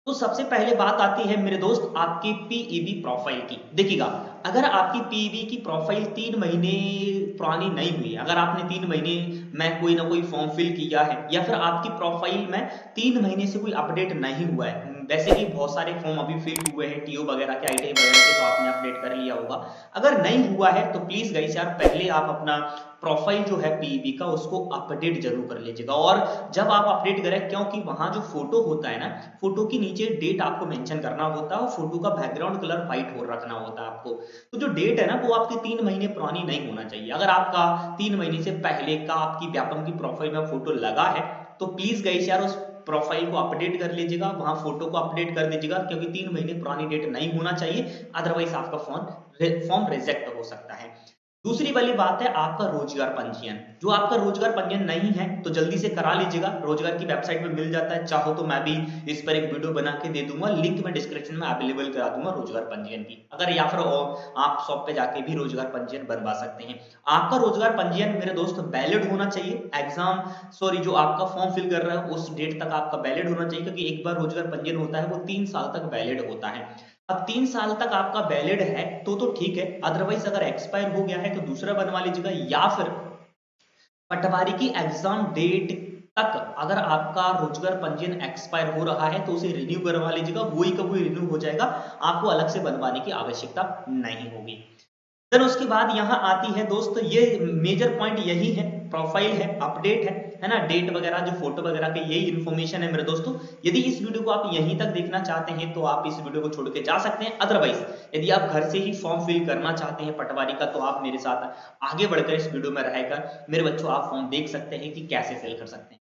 तो सबसे पहले बात आती है मेरे दोस्त आपकी पीईबी प्रोफाइल की। देखिएगा, अगर आपकी पीईबी की प्रोफाइल 3 महीने पुरानी नहीं हुई है, अगर आपने 3 महीने में कोई ना कोई फॉर्म फिल किया है या फिर आपकी प्रोफाइल में 3 महीने से कोई अपडेट नहीं हुआ है, वैसे कि बहुत सारे फॉर्म अभी फिल हुए हैं टीओ वगैरह के, आईटीआई वगैरह के, तो आपने अपडेट कर लिया होगा। अगर नहीं हुआ है तो प्लीज गाइस यार, पहले आप अपना प्रोफाइल जो है पीईबी का उसको अपडेट जरूर कर लीजिएगा। और जब आप अपडेट करें, क्योंकि वहां जो फोटो होता है ना, फोटो के नीचे डेट आपको मेंशन करना होता है और फोटो का बैकग्राउंड कलर व्हाइट हो रखना होता है आपको। तो जो डेट है ना वो आपकी 3 महीने पुरानी नहीं होना चाहिए। अगर आपका 3 महीने से पहले का आपकी व्यापम की प्रोफाइल में फोटो लगा है तो प्लीज गाइस यार उस प्रोफाइल को अपडेट कर लीजिएगा, वहां फोटो को अपडेट कर दीजिएगा, क्योंकि 3 महीने पुरानी डेट नहीं होना चाहिए, अदरवाइज आपका फॉर्म रिजेक्ट हो सकता है। दूसरी वाली बात है आपका रोजगार पंजीयन। जो आपका रोजगार पंजीयन नहीं है तो जल्दी से करा लीजिएगा, रोजगार की वेबसाइट पे मिल जाता है। चाहो तो मैं भी इस पर एक वीडियो बना के दे दूंगा, लिंक मैं डिस्क्रिप्शन में अवेलेबल करा दूंगा रोजगार पंजीयन की। अगर या फिर आप शॉप पे जाके भी रोजगार पंजीयन बनवा सकते हैं। आपका रोजगार पंजीयन मेरे दोस्त वैलिड होना चाहिए, एग्जाम सॉरी जो आपका फॉर्म फिल कर रहा है उस डेट तक आपका वैलिड होना चाहिए, क्योंकि एक बार रोजगार पंजीयन होता है वो 3 साल तक वैलिड होता है। अब 3 साल तक आपका वैलिड है तो ठीक है, अदरवाइज अगर एक्सपायर हो गया है तो दूसरा बनवा लीजिएगा, या फिर पटवारी की एग्जाम डेट तक अगर आपका रोजगार पंजीयन एक्सपायर हो रहा है तो उसे रिन्यू करवा लीजिएगा, वही का वही रिन्यू हो जाएगा, आपको अलग से बनवाने की आवश्यकता नहीं होगी। देन उसके बाद यहाँ आती है दोस्त, ये मेजर पॉइंट यही है, प्रोफाइल है, अपडेट है ना, डेट वगैरह जो फोटो वगैरह के यही इन्फॉर्मेशन है मेरे दोस्तों। यदि इस वीडियो को आप यहीं तक देखना चाहते हैं तो आप इस वीडियो को छोड़ के जा सकते हैं, अदरवाइज यदि आप घर से ही फॉर्म फिल करना चाहते हैं पटवारी का तो आप मेरे साथ आगे बढ़कर इस वीडियो में रहकर मेरे बच्चों आप फॉर्म देख सकते हैं कि कैसे फिल कर सकते हैं।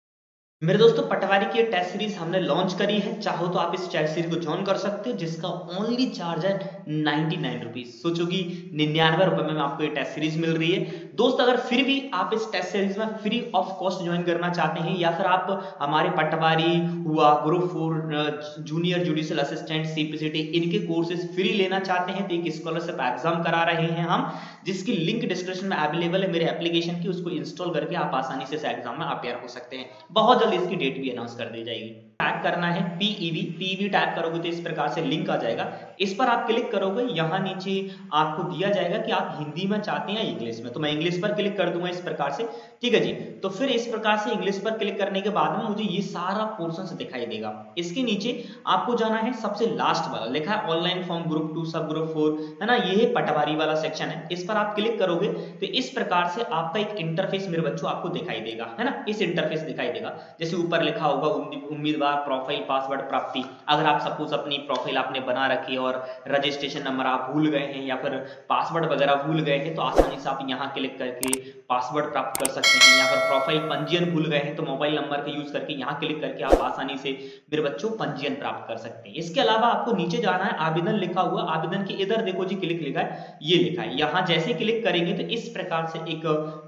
मेरे दोस्तों पटवारी की टेस्ट सीरीज हमने लॉन्च करी है, चाहो तो आप इस टेस्ट सीरीज को ज्वाइन कर सकते हो, जिसका ओनली चार्ज है 99 रुपीज। सोचो कि 99 रुपए में आपको ये टेस्ट सीरीज मिल रही है दोस्त। अगर फिर भी आप इस टेस्ट सीरीज में फ्री ऑफ कॉस्ट ज्वाइन करना चाहते हैं, या फिर आप हमारे पटवारी हुआ, group 4 junior judicial assistant, CPCT, इनके कोर्सेज फ्री लेना चाहते हैं तो एक स्कॉलरशिप एग्जाम करा रहे हैं हम, जिसकी लिंक डिस्क्रिप्शन में अवेलेबल है मेरे एप्लीकेशन की, उसको इंस्टॉल करके आप आसानी से इस एग्जाम में अपेयर हो सकते हैं। बहुत जल्द इसकी डेट भी अनाउंस कर दी जाएगी। टाइप करना है पीईबी टाइप करोगे तो इस प्रकार से लिंक आ जाएगा, इस पर आप क्लिक करोगे, यहाँ नीचे आपको दिया जाएगा कि आप हिंदी में चाहते हैं या इंग्लिश में, तो मैं इंग्लिश पर क्लिक कर दूंगा इस प्रकार से। ठीक है जी, तो फिर इस प्रकार से इंग्लिश पर क्लिक करने के बाद में मुझे ये सारा पोर्शन दिखाई देगा। इसके नीचे आपको जाना है सबसे लास्ट वाला, लिखा है ऑनलाइन फॉर्म ग्रुप 2 सब ग्रुप 4, है ना, ये पटवारी वाला सेक्शन है। इस पर आप क्लिक करोगे तो इस प्रकार से आपका एक इंटरफेस मेरे बच्चों आपको दिखाई देगा, है ना, इस इंटरफेस दिखाई देगा। जैसे ऊपर लिखा होगा उम्मीदवार प्रोफाइल पासवर्ड प्राप्ति। अगर आप सपोज अपनी प्रोफाइल आपने बना रखी है और रजिस्ट्रेशन नंबर आप भूल गए हैं या फिर पासवर्ड वगैरह भूल गए हैं तो आसानी से आप यहाँ क्लिक करके पासवर्ड प्राप्त कर सकते हैं, या फिर प्रोफाइल पंजीयन भूल गए हैं तो मोबाइल नंबर का यूज करके यहाँ क्लिक करके आप आसानी से मेरे बच्चों पंजीयन प्राप्त कर सकते हैं। इसके अलावा आपको नीचे जाना है, आवेदन लिखा हुआ, आवेदन के इधर देखो जी क्लिक लिखा है, ये लिखा है, यहाँ जैसे क्लिक करेंगे तो इस प्रकार से एक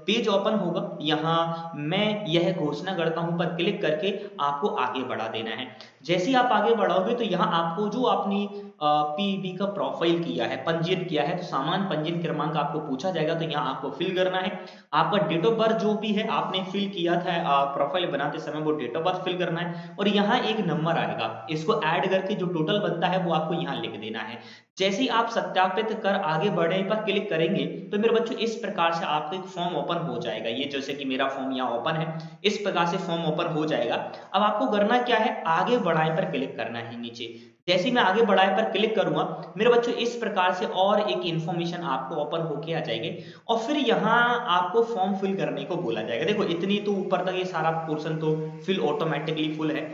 पेज ओपन होगा। यहाँ मैं यह घोषणा करता हूं पर क्लिक करके आपको आगे बढ़ा देना है। जैसे ही आप आगे बढ़ोगे तो यहाँ आपको जो आपने पीईबी का प्रोफाइल किया है, पंजीयन किया है, तो सामान्य पंजीयन क्रमांक आपको पूछा जाएगा, तो यहाँ आपको फिल करना है। आपका डेट ऑफ बर्थ जो भी है आपने फिल किया था प्रोफाइल बनाते समय, वो डेट ऑफ बर्थ फिल करना है, और यहाँ एक नंबर आएगा, इसको ऐड करके जो टोटल बनता है वो आपको यहाँ लिख देना है। जैसे ही आप सत्यापित कर आगे बढ़ने पर क्लिक करेंगे तो मेरे बच्चों इस प्रकार से आपका एक फॉर्म ओपन हो जाएगा। ये जैसे कि मेरा फॉर्म यहाँ ओपन है, इस प्रकार से फॉर्म ओपन हो जाएगा। अब आपको करना क्या है, आगे बढ़ाए पर क्लिक करना है नीचे। जैसे ही मैं आगे बढ़ाए पर क्लिक करूंगा मेरे बच्चों इस प्रकार से और एक इंफॉर्मेशन आपको ओपन होके आ जाएगी, और फिर यहाँ आपको फॉर्म फिल करने को बोला जाएगा। देखो इतनी तो ऊपर तक ये सारा पोर्शन तो फिल ऑटोमेटिकली फुल है,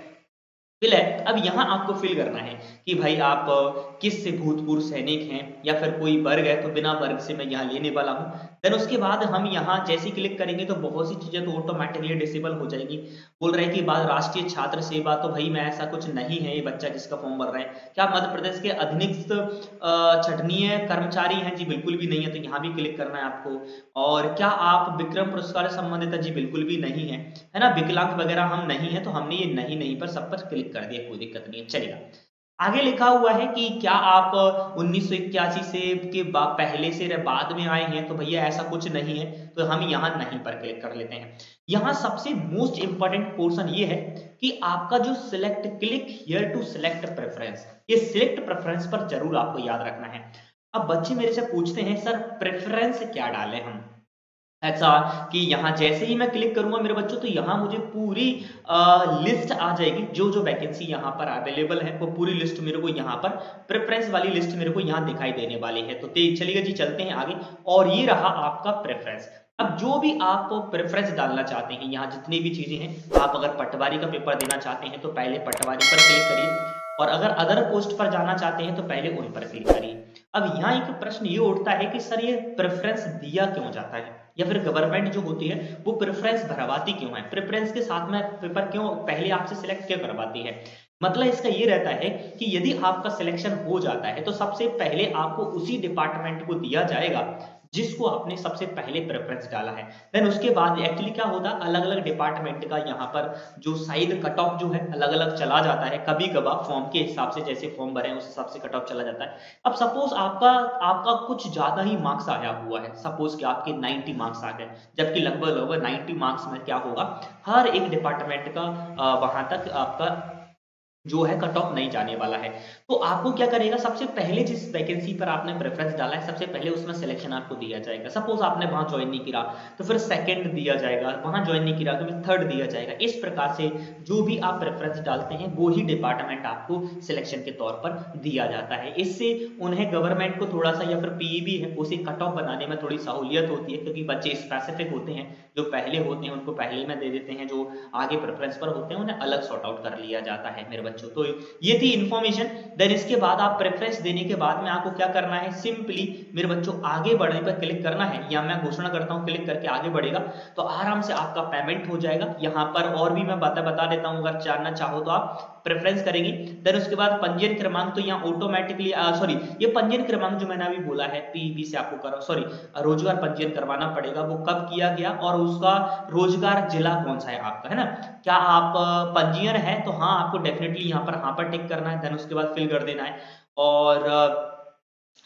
फिल है। अब यहाँ आपको फिल करना है कि भाई आप किस से भूतपूर्व सैनिक हैं, या फिर कोई वर्ग है तो बिना वर्ग से मैं यहाँ लेने वाला हूँ। देन उसके बाद हम यहाँ जैसे क्लिक करेंगे तो बहुत सी चीजें तो ऑटोमेटिकली डिसेबल हो जाएगी। बोल रहे हैं कि बाद राष्ट्रीय छात्र सेवा, तो भाई मैं ऐसा कुछ नहीं है, ये बच्चा जिसका फॉर्म भर रहे हैं क्या मध्य प्रदेश के अधीनस्थ छटनीय कर्मचारी हैं, जी बिल्कुल भी नहीं है, तो यहाँ भी क्लिक करना है आपको। और क्या आप विक्रम पुरस्कार से संबंधित है, जी बिल्कुल भी नहीं है ना, विकलांग वगैरह हम नहीं है, तो हमने ये नहीं नहीं पर सब पर क्लिक कर दिया, कोई दिक्कत नहीं है, चलेगा। आगे लिखा हुआ है कि क्या आप 1981 से के पहले से बाद में आए हैं, तो भैया ऐसा कुछ नहीं है, तो हम यहाँ नहीं पर क्लिक कर लेते हैं। यहाँ सबसे मोस्ट इंपॉर्टेंट पोर्शन ये है कि आपका जो select click here to select preference, ये सिलेक्ट प्रेफरेंस पर जरूर आपको याद रखना है। अब बच्चे मेरे से पूछते हैं सर प्रेफरेंस क्या डालें हम, ऐसा कि यहाँ जैसे ही मैं क्लिक करूंगा मेरे बच्चों, तो यहाँ मुझे पूरी लिस्ट आ जाएगी, जो जो वैकेंसी यहाँ पर अवेलेबल है वो पूरी लिस्ट मेरे को यहाँ पर प्रेफरेंस वाली लिस्ट मेरे को यहाँ दिखाई देने वाली है। तो चलिएगा जी, चलते हैं आगे। और ये रहा आपका प्रेफरेंस। अब जो भी आप प्रेफरेंस डालना चाहते हैं, यहाँ जितनी भी चीजें हैं, आप अगर पटवारी का पेपर देना चाहते हैं तो पहले पटवारी पर क्लिक करिए, और अगर अदर पोस्ट पर जाना चाहते हैं तो पहले उन पर क्लिक करिए। अब यहाँ एक प्रश्न ये उठता है कि सर ये प्रेफरेंस दिया क्यों जाता है, या फिर गवर्नमेंट जो होती है वो प्रेफरेंस भरवाती क्यों है, प्रेफरेंस के साथ में पेपर क्यों पहले आपसे सिलेक्ट क्यों करवाती है। मतलब इसका ये रहता है कि यदि आपका सिलेक्शन हो जाता है तो सबसे पहले आपको उसी डिपार्टमेंट को दिया जाएगा जिसको आपने सबसे पहले प्रेफरेंस डाला है। देन उसके बाद एक्चुअली क्या होता है, अलग अलग डिपार्टमेंट का यहाँ पर जो साइड कट ऑफ जो है अलग अलग चला जाता है, कभी कभार फॉर्म के हिसाब से, जैसे फॉर्म भरे हैं उस हिसाब से कट ऑफ चला जाता है। अब सपोज आपका आपका कुछ ज्यादा ही मार्क्स आया हुआ है, सपोज कि आपके 90 मार्क्स आ गए, जबकि लगभग 90 मार्क्स में क्या होगा, हर एक डिपार्टमेंट का वहां तक आपका जो है कट ऑफ नहीं जाने वाला है। तो आपको क्या करेगा, सबसे पहले जिस वैकेंसी पर आपने प्रेफरेंस डाला है सबसे पहले उसमें सिलेक्शन आपको दिया जाएगा। सपोज आपने वहां ज्वाइन नहीं किया तो फिर सेकंड दिया जाएगा, वहां ज्वाइन नहीं किया तो फिर थर्ड दिया जाएगा। इस प्रकार से जो भी आप प्रेफरेंस डालते हैं वो ही डिपार्टमेंट आपको सिलेक्शन के तौर पर दिया जाता है। इससे उन्हें गवर्नमेंट को थोड़ा सा, या फिर पीईबी है उसे कट ऑफ बनाने में थोड़ी सहूलियत होती है, क्योंकि बच्चे स्पेसिफिक होते हैं, जो पहले होते हैं उनको पहले में दे देते हैं, जो आगे प्रेफरेंस पर होते हैं उन्हें अलग सॉर्ट आउट कर लिया जाता है मेरे बच्चों। तो ये थी इंफॉर्मेशन। देन इसके बाद आप प्रेफरेंस देने के बाद में आपको क्या करना है, सिंपली मेरे बच्चों आगे बढ़ने पर क्लिक करना है, या मैं घोषणा करता हूं क्लिक करके आगे बढ़ेगा तो आराम से आपका पेमेंट हो जाएगा। यहाँ पर और भी मैं बातें बता देता हूं, अगर जानना चाहो तो आप प्रेफरेंस करेंगे। देन उसके बाद पंजीयन क्रमांक, तो यहाँ ऑटोमेटिकली सॉरी, ये पंजीयन क्रमांक जो मैंने अभी बोला है पीईबी से आपको करो, सॉरी रोजगार पंजीयन करवाना पड़ेगा, वो कब किया गया और उसका रोजगार जिला कौन सा है आपका, है ना। क्या आप पंजीयन है तो हाँ आपको डेफिनेटली यहाँ पर हाँ पर टिक करना है। देन उसके बाद फिल कर देना है, और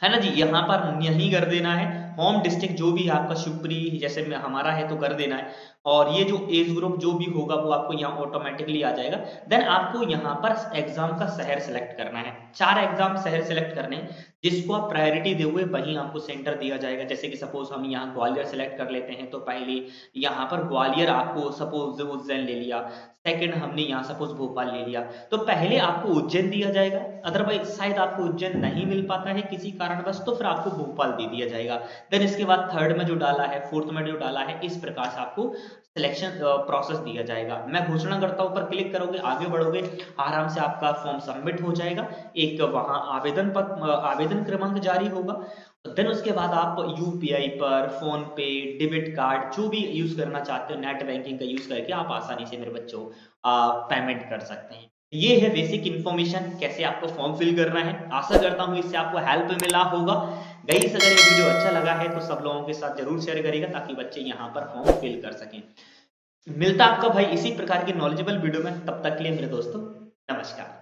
है ना जी, यहाँ पर यही कर देना है। होम डिस्ट्रिक्ट जो भी आपका शिवपुरी जैसे में हमारा है तो कर देना है, और ये जो एज ग्रुप जो भी होगा वो आपको यहाँ ऑटोमेटिकली आ जाएगा। देन आपको यहाँ पर एग्जाम का शहर सेलेक्ट करना है, 4 एग्जाम शहर सेलेक्ट करने हैं जिसको आप प्रायोरिटी दोगे वहीं आपको सेंटर दिया जाएगा। जैसे कि सपोज हम यहाँ ग्वालियर सेलेक्ट कर लेते हैं तो पहले यहाँ पर ग्वालियर आपको सपोज उज्जैन ले लिया, सेकंड हमने यहाँ सपोज भोपाल ले लिया, तो पहले आपको उज्जैन दिया जाएगा। अदरवाइज शायद आपको उज्जैन नहीं मिल पाता है किसी कारणवश तो फिर आपको भोपाल दे दिया जाएगा। देन इसके बाद थर्ड में जो डाला है, फोर्थ में जो डाला है, इस प्रकार से आपको सिलेक्शन प्रोसेस दिया जाएगा। मैं घोषणा करता हूं, पर क्लिक करोगे आगे बढ़ोगे, आराम से आपका फॉर्म सबमिट हो जाएगा, एक वहां आवेदन क्रमांक जारी होगा। देन उसके बाद आप यूपीआई पर, फोन पे, डेबिट कार्ड जो भी यूज करना चाहते हो, नेट बैंकिंग का यूज करके आप आसानी से मेरे बच्चों पेमेंट कर सकते हैं। ये है बेसिक इन्फॉर्मेशन कैसे आपको फॉर्म फिल करना है। आशा करता हूँ इससे आपको हेल्प मिला होगा। गाइस अगर ये वीडियो अच्छा लगा है तो सब लोगों के साथ जरूर शेयर करिएगा ताकि बच्चे यहाँ पर फॉर्म फिल कर सकें। मिलता आपका भाई इसी प्रकार की नॉलेजेबल वीडियो में, तब तक के लिए मेरे दोस्तों नमस्कार।